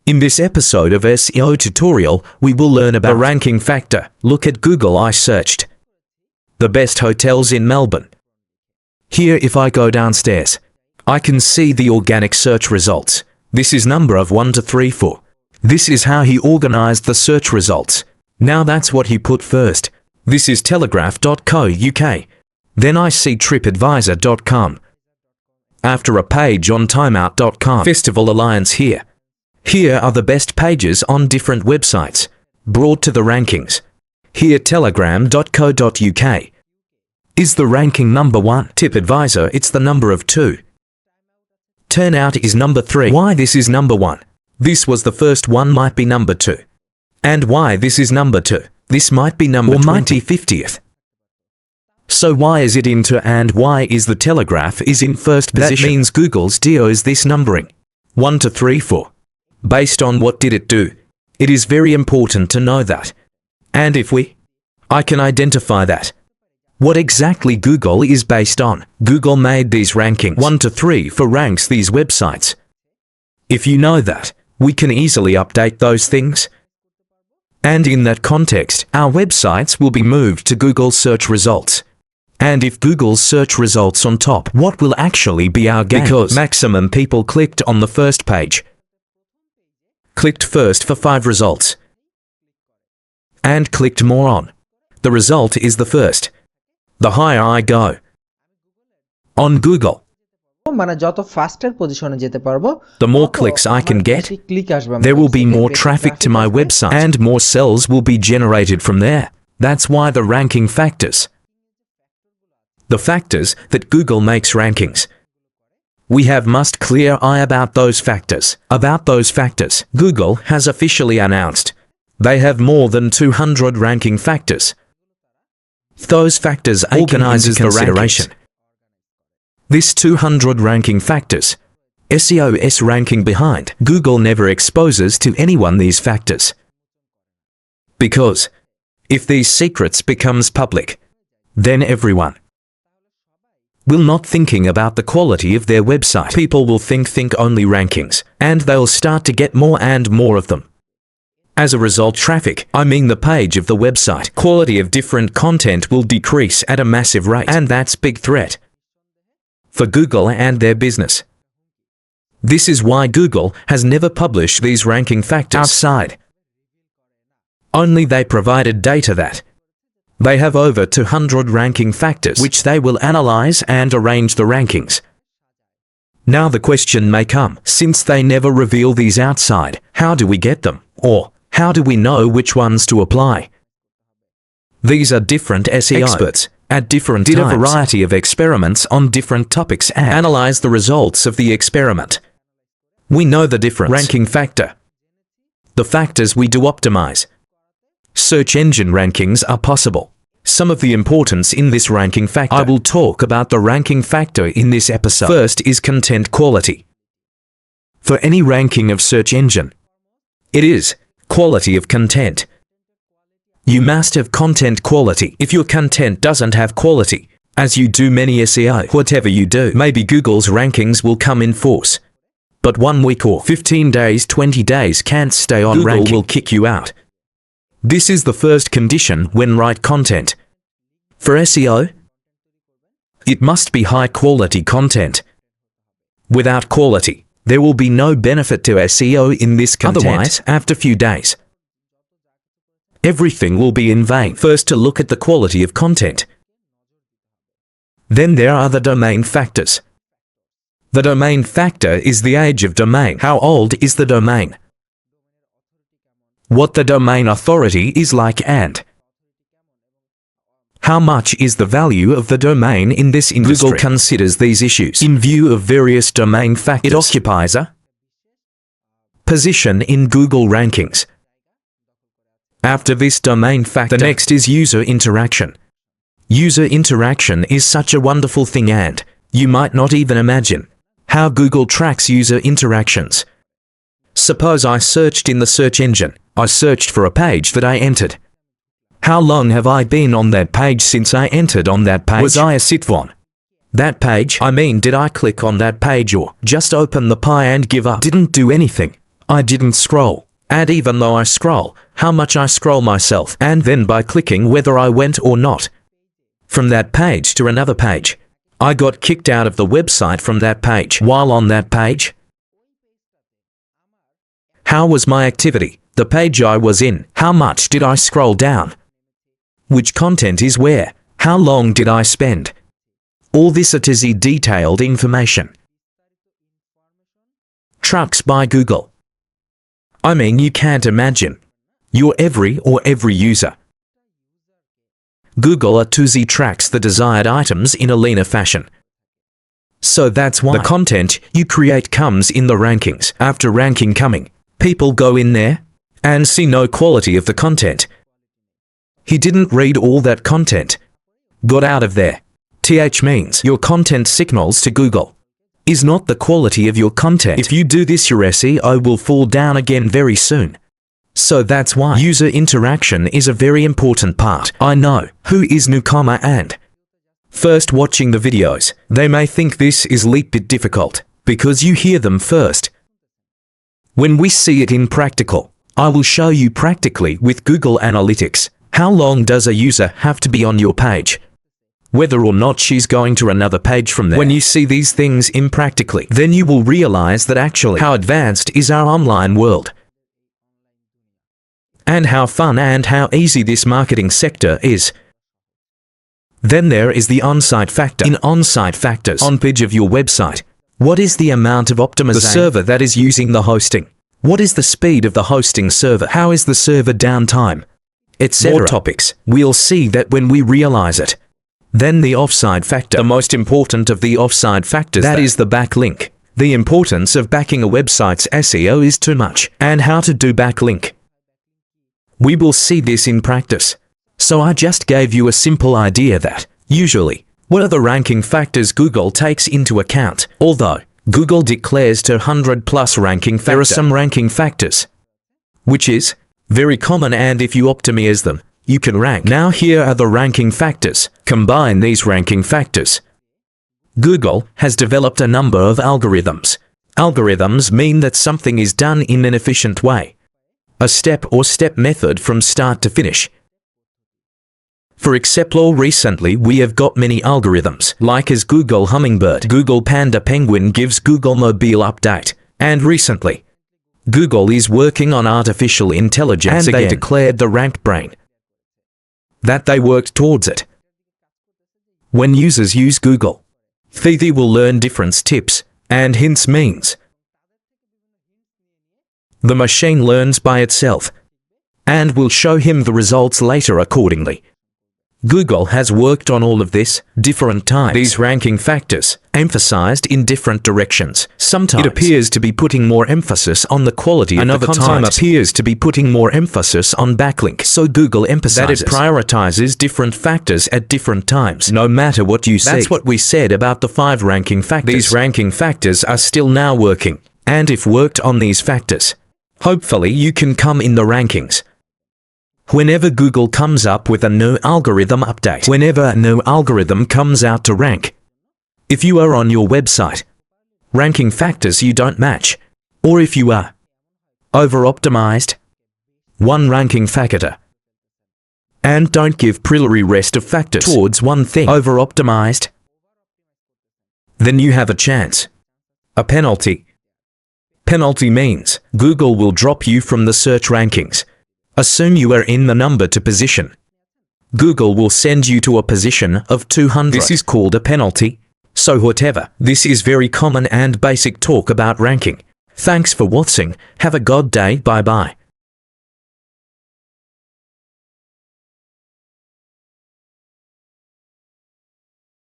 In this episode of SEO tutorial, we will learn about the ranking factor. Look at Google. I searched the best hotels in Melbourne. Here, if I go downstairs, I can see the organic search results. This is number of 1 to 3, 4. This is how he organized the search results. Now that's what he put first. This is telegraph.co.uk. Then I see tripadvisor.com. After a page on timeout.com. Festival Alliance here. Here are the best pages on different websites, brought to the rankings. Here telegram.co.uk. Is the ranking number 1? TripAdvisor, it's the number of 2. Turnout is number 3. Why this is number 1? This was the first one, might be number 2. And why this is number 2? This might be number 20. Might be 50th. So why is it into, and why is the Telegraph is in first position? That means Google's DO is this numbering. 1 to 3, 4. Based on what did it do? It is very important to know that. And if I can identify that. What exactly Google is based on. Google made these rankings 1 to 3 for ranks these websites. If you know that, we can easily update those things. And in that context, our websites will be moved to Google search results. And if Google's search results on top, what will actually be our gain? Because maximum people clicked on the first page. Clicked first for 5 results. And clicked more on. The result is the first. The higher I go on Google, the more clicks I can get, there will be more traffic to my website and more sales will be generated from there. That's why the ranking factors. The factors that Google makes rankings. We have must clear eye about those factors. About those factors, Google has officially announced they have more than 200 ranking factors. Those factors organizes the consideration. This 200 ranking factors, SEO's ranking behind, Google never exposes to anyone these factors. Because if these secrets becomes public, then everyone will not thinking about the quality of their website. People will think only rankings, and they'll start to get more and more of them. As a result, traffic, I mean the page of the website, quality of different content will decrease at a massive rate, and that's big threat for Google and their business. This is why Google has never published these ranking factors outside. Only they provided data that they have over 200 ranking factors which they will analyze and arrange the rankings. Now the question may come, since they never reveal these outside, how do we get them? Or how do we know which ones to apply? These are different SEO experts at different times did a variety of experiments on different topics and analyze the results of the experiment. We know the difference. Ranking factor. The factors we do optimize. Search engine rankings are possible. Some of the importance in this ranking factor. I will talk about the ranking factor in this episode. First is content quality. For any ranking of search engine, it is quality of content. You must have content quality. If your content doesn't have quality, as you do many SEO, whatever you do, maybe Google's rankings will come in force. But 1 week or 15 days, 20 days can't stay on ranking. Google will kick you out. This is the first condition when write content. For SEO, it must be high quality content. Without quality, there will be no benefit to SEO in this content. Otherwise, after few days, everything will be in vain. First to look at the quality of content. Then there are the domain factors. The domain factor is the age of domain. How old is the domain? What the domain authority is like and how much is the value of the domain in this industry. Google considers these issues in view of various domain factors. It occupies a position in Google rankings. After this domain factor, the next is user interaction. User interaction is such a wonderful thing and you might not even imagine how Google tracks user interactions. Suppose I searched in the search engine. I searched for a page that I entered. How long have I been on that page since I entered on that page? Was I a sit-on that page? I mean, did I click on that page or just open the pie and give up? Didn't do anything. I didn't scroll. And even though I scroll, how much I scroll myself, and then by clicking whether I went or not from that page to another page. I got kicked out of the website from that page. While on that page, how was my activity? The page I was in. How much did I scroll down? Which content is where? How long did I spend? All this A to Z detailed information. Trucks by Google. I mean, you can't imagine. Your every user. Google A to Z tracks the desired items in a linear fashion. So that's why the content you create comes in the rankings. After ranking coming, people go in there and see no quality of the content. He didn't read all that content. Got out of there. TH means your content signals to Google is not the quality of your content. If you do this, your SEO will fall down again very soon. So that's why user interaction is a very important part. I know who is newcomer and first watching the videos. They may think this is a little bit difficult because you hear them first. When we see it in practical, I will show you practically with Google Analytics. How long does a user have to be on your page? Whether or not she's going to another page from there. When you see these things in practically, then you will realize that actually how advanced is our online world. And how fun and how easy this marketing sector is. Then there is the on-site factor. In on-site factors, on page of your website, what is the amount of optimization? The server that is using the hosting. What is the speed of the hosting server? How is the server downtime? Etc. More topics. We'll see that when we realize it. Then the offsite factor. The most important of the offsite factors, that is the backlink. The importance of backing a website's SEO is too much. And how to do backlink. We will see this in practice. So I just gave you a simple idea that, usually, what are the ranking factors Google takes into account? Although, Google declares 200+ ranking factors, there are some ranking factors, which is very common, and if you optimize them, you can rank. Now here are the ranking factors. Combine these ranking factors. Google has developed a number of algorithms. Algorithms mean that something is done in an efficient way. A step or step method from start to finish. For example, recently we have got many algorithms, like as Google Hummingbird, Google Panda Penguin gives Google Mobile Update, and recently, Google is working on artificial intelligence and they declared the ranked brain. That they worked towards it. When users use Google, they will learn different tips and hints means. The machine learns by itself and will show him the results later accordingly. Google has worked on all of this different times. These ranking factors emphasized in different directions. Sometimes it appears to be putting more emphasis on the quality of the content. Another time appears to be putting more emphasis on backlink. So Google emphasizes that it prioritizes different factors at different times. No matter what you see. That's what we said about the 5 ranking factors. These ranking factors are still now working. And if worked on these factors, hopefully you can come in the rankings. Whenever Google comes up with a new algorithm update, whenever a new algorithm comes out to rank, if you are on your website, ranking factors you don't match, or if you are over-optimized, one ranking factor, and don't give priority rest of factors towards one thing, over-optimized, then you have a chance. A penalty. Penalty means Google will drop you from the search rankings. Assume you are in the number 2 position. Google will send you to a position of 200. This is called a penalty. So whatever. This is very common and basic talk about ranking. Thanks for watching. Have a good day. Bye bye.